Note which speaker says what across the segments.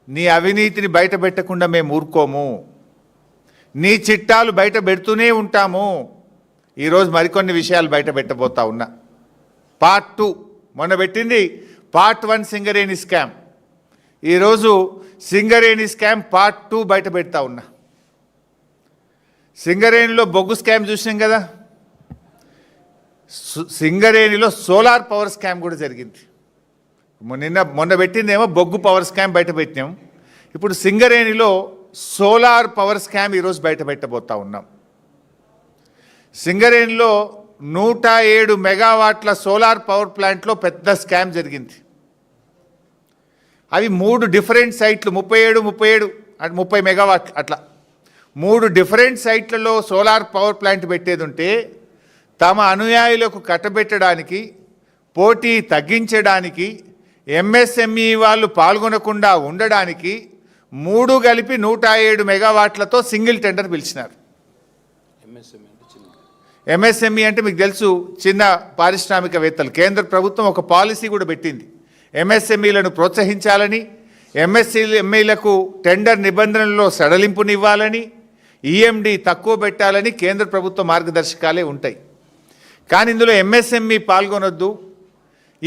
Speaker 1: నీ అవినీతిని బయట పెట్టకుండా మేము ఊరుకోము, నీ చిట్టాలు బయట పెడుతూనే ఉంటాము. ఈరోజు మరికొన్ని విషయాలు బయట పెట్టబోతా ఉన్నా. పార్ట్ 2 మొన్న పెట్టింది పార్ట్ 1 సింగరేణి స్కామ్. ఈరోజు సింగరేణి స్కామ్ పార్ట్ 2 బయట పెడతా ఉన్నా. సింగరేణిలో బొగ్గు స్కామ్ చూసినాం కదా, సింగరేణిలో సోలార్ పవర్ స్కామ్ కూడా జరిగింది. మొన్న పెట్టిందేమో బొగ్గు పవర్ స్కామ్ బయట పెట్టినాం. ఇప్పుడు సింగరేణిలో సోలార్ పవర్ స్కామ్ ఈరోజు బయట పెట్టబోతా ఉన్నాం. సింగరేణిలో 107 మెగావాట్ల సోలార్ పవర్ ప్లాంట్లో పెద్ద స్కామ్ జరిగింది. అవి 3 డిఫరెంట్ సైట్లు, 30 మెగావాట్లు అట్లా 3 డిఫరెంట్ సైట్లలో సోలార్ పవర్ ప్లాంట్ పెట్టేది ఉంటే తమ అనుయాయులకు కట్టబెట్టడానికి, పోటీ తగ్గించడానికి, ఎంఎస్ఎంఈ వాళ్ళు పాల్గొనకుండా ఉండడానికి 3 కలిపి 107 మెగావాట్లతో సింగిల్ టెండర్ పిలిచినారు. ఎంఎస్ఎంఈ అంటే మీకు తెలుసు, చిన్న పారిశ్రామికవేత్తలు. కేంద్ర ప్రభుత్వం ఒక పాలసీ కూడా పెట్టింది, ఎంఎస్ఎంఈలను ప్రోత్సహించాలని, ఎంఎస్ఎంఈలకు టెండర్ నిబంధనల్లో సడలింపునివ్వాలని, ఈఎండి తక్కువ పెట్టాలని కేంద్ర ప్రభుత్వ మార్గదర్శకాలే ఉంటాయి. కానీ ఇందులో ఎంఎస్ఎంఈ పాల్గొనొద్దు,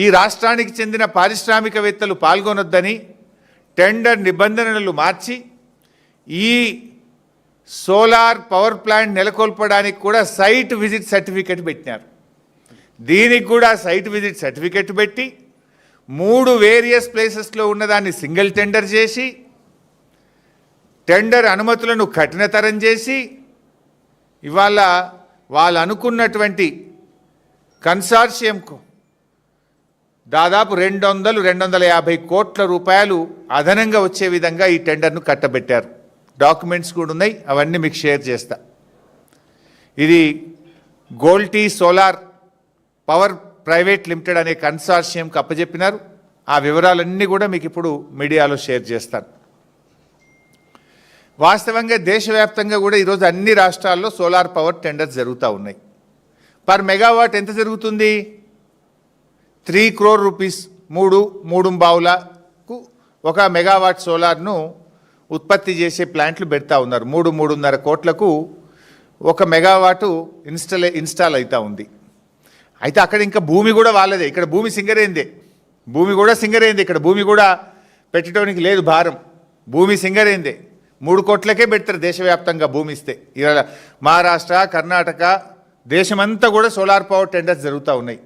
Speaker 1: ఈ రాష్ట్రానికి చెందిన పారిశ్రామికవేత్తలు పాల్గొనొద్దని టెండర్ నిబంధనలు మార్చి ఈ సోలార్ పవర్ ప్లాంట్ నెలకొల్పడానికి కూడా సైట్ విజిట్ సర్టిఫికెట్ పెట్టినారు. దీనికి కూడా సైట్ విజిట్ సర్టిఫికెట్ పెట్టి 3 వేరియస్ ప్లేసెస్లో ఉన్నదాన్ని సింగిల్ టెండర్ చేసి, టెండర్ అనుమతులను కఠినతరం చేసి, ఇవాళ వాళ్ళు అనుకున్నటువంటి కన్సార్షియంకు దాదాపు 200-250 కోట్ల రూపాయలు అదనంగా వచ్చే విధంగా ఈ టెండర్ను కట్టబెట్టారు. డాక్యుమెంట్స్ కూడా ఉన్నాయి, అవన్నీ మీకు షేర్ చేస్తా. ఇది గోల్టీ సోలార్ పవర్ ప్రైవేట్ లిమిటెడ్ అనే కన్సార్షియంకి అప్పచెప్పినారు. ఆ వివరాలన్నీ కూడా మీకు ఇప్పుడు మీడియాలో షేర్ చేస్తాను. వాస్తవంగా దేశవ్యాప్తంగా కూడా ఈరోజు అన్ని రాష్ట్రాల్లో సోలార్ పవర్ టెండర్స్ జరుగుతూ ఉన్నాయి. పర్ మెగావాట్ ఎంత జరుగుతుంది? 3 crore రూపీస్. 3 బావులకు 1 మెగావాట్ సోలార్ను ఉత్పత్తి చేసే ప్లాంట్లు పెడతా ఉన్నారు. 3-3.5 కోట్లకు 1 మెగావాటు ఇన్స్టాల్ అవుతూ ఉంది. అయితే అక్కడ ఇంకా భూమి కూడా వాళ్ళదే, ఇక్కడ భూమి సింగరేందే, భూమి కూడా సింగరేందే, ఇక్కడ భూమి కూడా పెట్టడానికి లేదు భారం, భూమి సింగరేందే. 3 కోట్లకే పెడతారు దేశవ్యాప్తంగా భూమి ఇస్తే. ఇవాళ మహారాష్ట్ర, కర్ణాటక, దేశమంతా కూడా సోలార్ పవర్ టెండర్స్ జరుగుతూ ఉన్నాయి.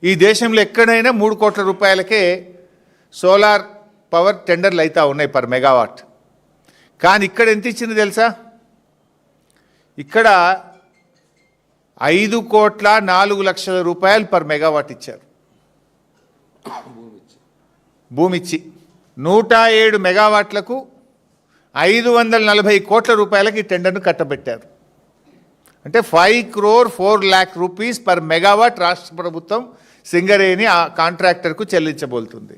Speaker 1: ఈ దేశంలో ఎక్కడైనా 3 కోట్ల రూపాయలకే సోలార్ పవర్ టెండర్లు అవుతూ ఉన్నాయి పర్ మెగావాట్. కానీ ఇక్కడ ఎంత ఇచ్చింది తెలుసా? ఇక్కడ 5,04,00,000 రూపాయలు పర్ మెగావాట్ ఇచ్చారు భూమిచ్చి. 107 మెగావాట్లకు 540 కోట్ల రూపాయలకి ఈ టెండర్ను కట్టబెట్టారు. అంటే 5,04,00,000 రూపీస్ పర్ మెగావాట్ రాష్ట్ర ప్రభుత్వం సింగరేణి ఆ కాంట్రాక్టర్కు చెల్లించబోతుంది.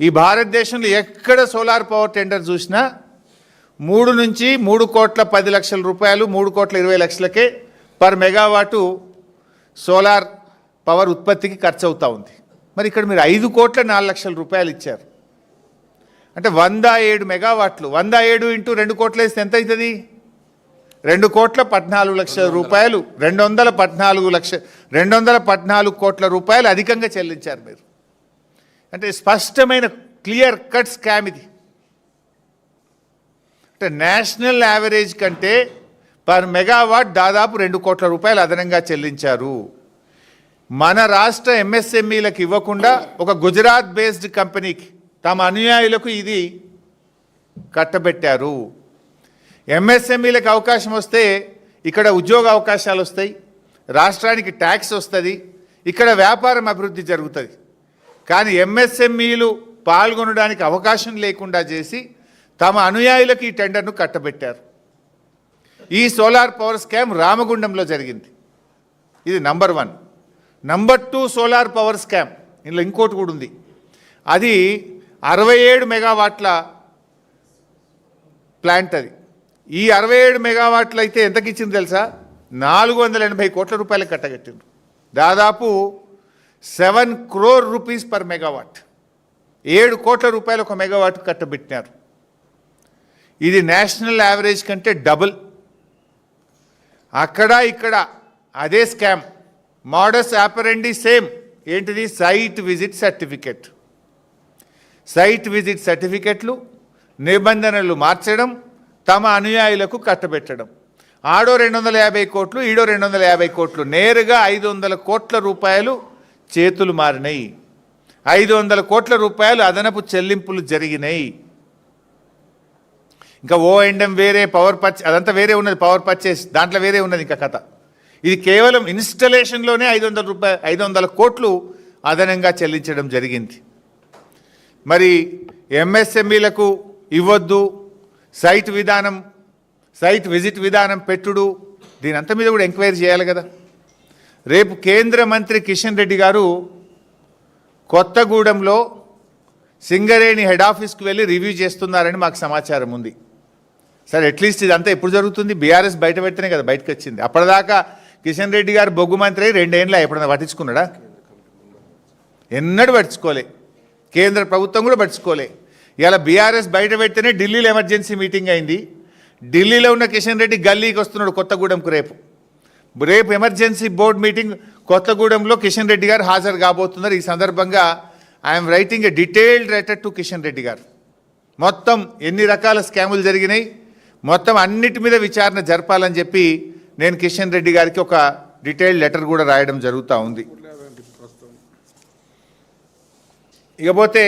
Speaker 1: ఈ భారతదేశంలో ఎక్కడ సోలార్ పవర్ టెండర్ చూసినా 3 నుంచి 3,10,00,000 రూపాయలు, 3,20,00,000కే పర్ మెగావాటు సోలార్ పవర్ ఉత్పత్తికి ఖర్చు అవుతూ ఉంది. మరి ఇక్కడ మీరు 5,04,00,000 రూపాయలు ఇచ్చారు. అంటే 107 మెగావాట్లు, 107 ఇంటూ 2 కోట్లు వేస్తే ఎంత అవుతుంది? 2,14,00,000 రూపాయలు, 214 కోట్ల రూపాయలు అధికంగా చెల్లించారు మీరు. అంటే స్పష్టమైన క్లియర్ కట్ స్కామ్ ఇది. అంటే నేషనల్ యావరేజ్ కంటే పర్ మెగావాట్ దాదాపు 2 కోట్ల రూపాయలు అదనంగా చెల్లించారు. మన రాష్ట్ర ఎంఎస్ఎంఈలకు ఇవ్వకుండా ఒక గుజరాత్ బేస్డ్ కంపెనీకి, తమ అనుయాయులకు ఇది కట్టబెట్టారు. ఎంఎస్ఎంఈలకు అవకాశం వస్తే ఇక్కడ ఉద్యోగ అవకాశాలు వస్తాయి, రాష్ట్రానికి ట్యాక్స్ వస్తుంది, ఇక్కడ వ్యాపారం అభివృద్ధి జరుగుతుంది. కానీ ఎంఎస్ఎంఈలు పాల్గొనడానికి అవకాశం లేకుండా చేసి తమ అనుయాయులకు ఈ టెండర్ను కట్టబెట్టారు. ఈ సోలార్ పవర్ స్కామ్ రామగుండంలో జరిగింది. ఇది number 1. Number 2 solar power scam, ఇందులో ఇంకోటి కూడా ఉంది. అది 67 మెగావాట్ల ప్లాంట్. అది ఈ 67 మెగావాట్లు అయితే ఎంతకి ఇచ్చింది తెలుసా? 480 కోట్ల రూపాయలకు కట్టగట్టిండ్రు. దాదాపు 7 crore రూపీస్ పర్ మెగావాట్, 7 కోట్ల రూపాయలు 1 మెగావాట్ కట్టబెట్టినారు. ఇది నేషనల్ యావరేజ్ కంటే డబుల్. అక్కడ ఇక్కడ అదే స్కామ్, మోడస్ ఆపరెండి సేమ్. ఏంటిది? Site visit certificate. Site visit సర్టిఫికెట్లు నిబంధనలు మార్చడం, తమ అనుయాయులకు కట్టబెట్టడం. ఆడో 250 కోట్లు, ఈడో 250 కోట్లు, నేరుగా 500 కోట్ల రూపాయలు చేతులు మారినాయి. 500 కోట్ల రూపాయలు అదనపు చెల్లింపులు జరిగినాయి. ఇంకా O&M వేరే, పవర్ పర్చేస్ అదంతా వేరే ఉన్నది, పవర్ పర్చేస్ దాంట్లో వేరే ఉన్నది ఇంకా కథ. ఇది కేవలం ఇన్స్టలేషన్లోనే 500 కోట్లు అదనంగా చెల్లించడం జరిగింది. మరి MSMEలకు ఇవ్వద్దు, సైట్ విజిట్ విధానం పెట్టుడు, దీనంతా మీద కూడా ఎంక్వైరీ చేయాలి కదా. రేపు కేంద్ర మంత్రి కిషన్ రెడ్డి గారు కొత్తగూడెంలో సింగరేణి హెడ్ ఆఫీస్కి వెళ్ళి రివ్యూ చేస్తున్నారని మాకు సమాచారం ఉంది. సరే, అట్లీస్ట్ ఇదంతా ఎప్పుడు జరుగుతుంది? బీఆర్ఎస్ బయట పెడితేనే కదా బయటకు వచ్చింది. అప్పటిదాకా కిషన్ రెడ్డి గారు బొగ్గు మంత్రి 2 ఏళ్ళ ఎప్పుడైనా పట్టించుకున్నాడా? ఎన్నడూ పట్టించుకోలే. కేంద్ర ప్రభుత్వం కూడా పట్టించుకోలే. ఇలా బీఆర్ఎస్ బయట పెడితేనే ఢిల్లీలో ఎమర్జెన్సీ మీటింగ్ అయింది. ఢిల్లీలో ఉన్న కిషన్ రెడ్డి గల్లీకి వస్తున్నాడు కొత్తగూడెంకు. రేపు ఎమర్జెన్సీ బోర్డు మీటింగ్ కొత్తగూడెంలో కిషన్ రెడ్డి గారు హాజరు కాబోతున్నారు. ఈ సందర్భంగా I'm writing a detailed letter to Kishan Reddy గారు. మొత్తం ఎన్ని రకాల స్కాములు జరిగినాయి, మొత్తం అన్నిటి మీద విచారణ జరపాలని చెప్పి నేను కిషన్ రెడ్డి గారికి ఒక డీటెయిల్డ్ లెటర్ కూడా రాయడం జరుగుతూ ఉంది. ఇకపోతే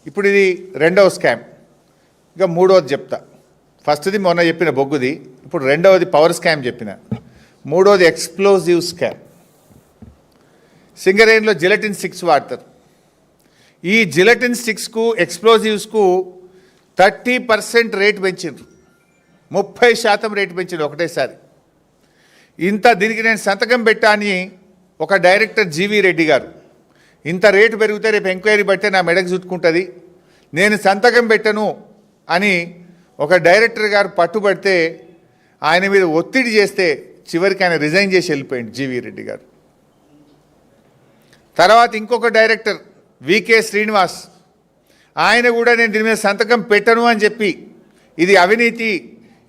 Speaker 1: ఇప్పుడు ఇది రెండవ స్కామ్. ఇక మూడవది చెప్తా. ఫస్ట్ది మొన్న చెప్పిన బొగ్గుది, ఇప్పుడు రెండవది పవర్ స్కామ్ చెప్పిన. మూడవది ఎక్స్ప్లోజివ్ స్కామ్. సింగరేణిలో జిలటిన్ 6 వాడతారు. ఈ జిలటిన్ 6కు ఎక్స్ప్లోజివ్స్కు 30% రేటు పెంచిండ్రు, 30% రేటు పెంచిండ్రు ఒకటేసారి. దీనికి నేను సంతకం పెట్టా అని ఒక డైరెక్టర్ జీవీ రెడ్డి గారు, ఇంత రేటు పెరిగితే రేపు ఎంక్వైరీ పడితే నా మెడకు చుట్టుకుంటుంది, నేను సంతకం పెట్టను అని ఒక డైరెక్టర్ గారు పట్టుబడితే ఆయన మీద ఒత్తిడి చేస్తే చివరికి ఆయన రిజైన్ చేసి వెళ్ళిపోయింది జీవీ రెడ్డి గారు. తర్వాత ఇంకొక డైరెక్టర్ వికే శ్రీనివాస్, ఆయన కూడా నేను దీని మీద సంతకం పెట్టను అని చెప్పి, ఇది అవినీతి,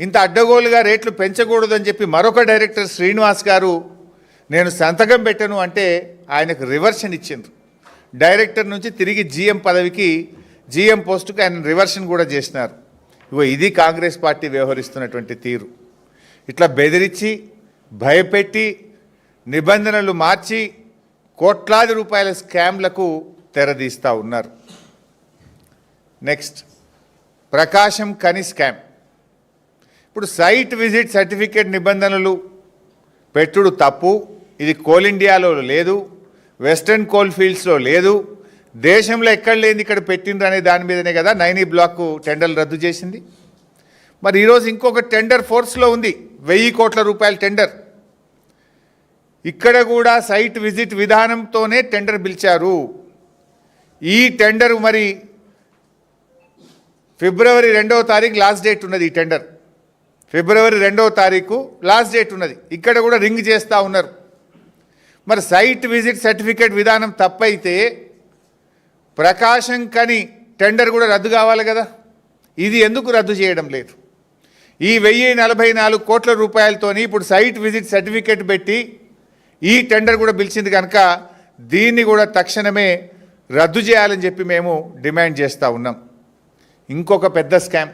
Speaker 1: ఇంత అడ్డగోలుగా రేట్లు పెంచకూడదు అని చెప్పి మరొక డైరెక్టర్ శ్రీనివాస్ గారు నేను సంతకం పెట్టను అంటే ఆయనకు రివర్షన్ ఇచ్చిండ్రు. డైరెక్టర్ నుంచి తిరిగి జీఎం పదవికి, జీఎం పోస్టుకి ఆయన రివర్షన్ కూడా చేసినారు. ఇది కాంగ్రెస్ పార్టీ వ్యవహరిస్తున్నటువంటి తీరు. ఇట్లా బెదిరించి, భయపెట్టి, నిబంధనలు మార్చి కోట్లాది రూపాయల స్కామ్లకు తెరదీస్తూ ఉన్నారు. నెక్స్ట్, ప్రకాశం కని స్కామ్. ఇప్పుడు సైట్ విజిట్ సర్టిఫికేట్ నిబంధనలు పెట్టుడు తప్పు. ఇది కోల్ ఇండియాలో లేదు, వెస్టర్న్ కోల్ ఫీల్డ్స్లో లేదు, దేశంలో ఎక్కడ లేని ఇక్కడ పెట్టిండ్రు అనే దాని మీదనే కదా 9E బ్లాక్ టెండర్లు రద్దు చేసింది. మరి ఈరోజు ఇంకొక టెండర్ ఫోర్స్లో ఉంది, 1000 కోట్ల రూపాయల టెండర్. ఇక్కడ కూడా సైట్ విజిట్ విధానంతోనే టెండర్ పిలిచారు. ఈ టెండర్ మరి ఫిబ్రవరి 2వ తారీఖు లాస్ట్ డేట్ ఉన్నది. ఈ టెండర్ ఫిబ్రవరి 2వ తారీఖు లాస్ట్ డేట్ ఉన్నది. ఇక్కడ కూడా రింగ్ చేస్తూ ఉన్నారు. మరి సైట్ విజిట్ సర్టిఫికేట్ విధానం తప్పైతే ప్రకాశం కని టెండర్ కూడా రద్దు కావాలి కదా. ఇది ఎందుకు రద్దు చేయడం లేదు? ఈ 1044 కోట్ల రూపాయలతోని ఇప్పుడు సైట్ విజిట్ సర్టిఫికేట్ పెట్టి ఈ టెండర్ కూడా పిలిచింది కనుక దీన్ని కూడా తక్షణమే రద్దు చేయాలని చెప్పి మేము డిమాండ్ చేస్తూ ఉన్నాం. ఇంకొక పెద్ద స్కామ్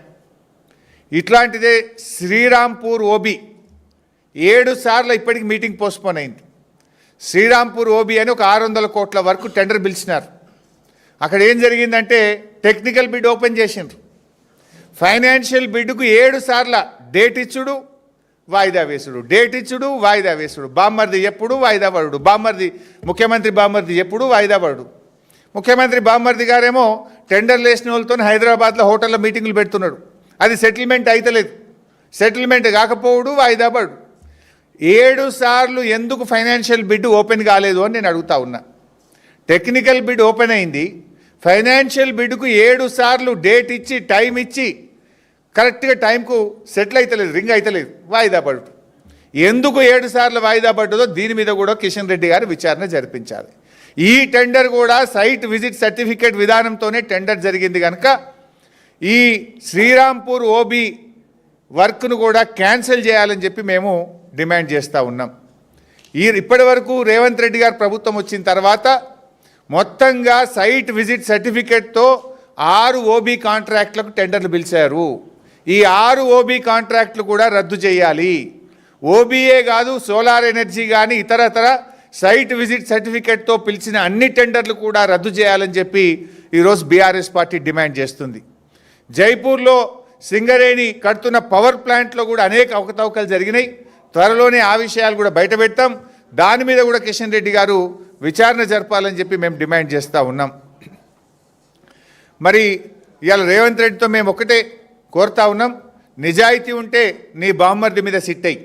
Speaker 1: ఇట్లాంటిదే శ్రీరాంపూర్ ఓబీ 7 సార్లు ఇప్పటికి మీటింగ్ పోస్ట్పోన్ అయింది. శ్రీరాంపూర్ ఓబీ అని ఒక 600 కోట్ల వరకు టెండర్ పిలిచినారు. అక్కడ ఏం జరిగిందంటే టెక్నికల్ బిడ్ ఓపెన్ చేసిండ్రు. ఫైనాన్షియల్ బిడ్కు 7 సార్ల డేట్ ఇచ్చుడు, వాయిదా వేసుడు, డేట్ ఇచ్చుడు, వాయిదా వేసుడు. బామ్మర్ది ఎప్పుడు వాయిదా పడుడు, ముఖ్యమంత్రి బామ్మర్ది ఎప్పుడు వాయిదా పడుడు. ముఖ్యమంత్రి బామ్మర్ది గారేమో టెండర్లు వేసిన వాళ్ళతో హైదరాబాద్లో హోటల్లో మీటింగులు పెడుతున్నాడు. అది సెటిల్మెంట్ అయితలేదు. సెటిల్మెంట్ కాకపోవడు, వాయిదా పడు. 7 సార్లు ఎందుకు ఫైనాన్షియల్ బిడ్ ఓపెన్ కాలేదు అని నేను అడుగుతా ఉన్నా. టెక్నికల్ బిడ్ ఓపెన్ అయింది, ఫైనాన్షియల్ బిడ్కు 7 సార్లు డేట్ ఇచ్చి, టైం ఇచ్చి కరెక్ట్గా టైంకు సెటిల్ అవుతలేదు, రింగ్ అవుతలేదు, వాయిదా పడు. ఎందుకు 7 సార్లు వాయిదా పడ్డదో దీని మీద కూడా కిషన్ రెడ్డి గారు విచారణ జరిపించాలి. ఈ టెండర్ కూడా సైట్ విజిట్ సర్టిఫికేట్ విధానంతోనే టెండర్ జరిగింది కనుక ఈ శ్రీరాంపూర్ ఓబీ వర్క్ను కూడా క్యాన్సిల్ చేయాలని చెప్పి మేము డిమాండ్ చేస్తూ ఉన్నాం. ఇప్పటి వరకు రేవంత్ రెడ్డి గారు ప్రభుత్వం వచ్చిన తర్వాత మొత్తంగా సైట్ విజిట్ సర్టిఫికేట్తో 6 ఓబీ కాంట్రాక్టులకు టెండర్లు పిలిచారు. ఈ 6 ఓబీ కాంట్రాక్టులు కూడా రద్దు చేయాలి. ఓబీఏ కాదు, సోలార్ ఎనర్జీ కానీ ఇతరతర సైట్ విజిట్ సర్టిఫికేట్తో పిలిచిన అన్ని టెండర్లు కూడా రద్దు చేయాలని చెప్పి ఈరోజు బీఆర్ఎస్ పార్టీ డిమాండ్ చేస్తుంది. జైపూర్లో సింగరేణి కడుతున్న పవర్ ప్లాంట్లో కూడా అనేక అవకతవకలు జరిగినాయి. త్వరలోనే ఆ విషయాలు కూడా బయటపెడతాం. దాని మీద కూడా కిషన్ రెడ్డి గారు విచారణ జరపాలని చెప్పి మేము డిమాండ్ చేస్తూ ఉన్నాం. మరి ఇవాళ రేవంత్ రెడ్డితో మేము ఒకటే కోరుతా ఉన్నాం, నిజాయితీ ఉంటే నీ బామ్మర్ది మీద సిట్ అయ్యి,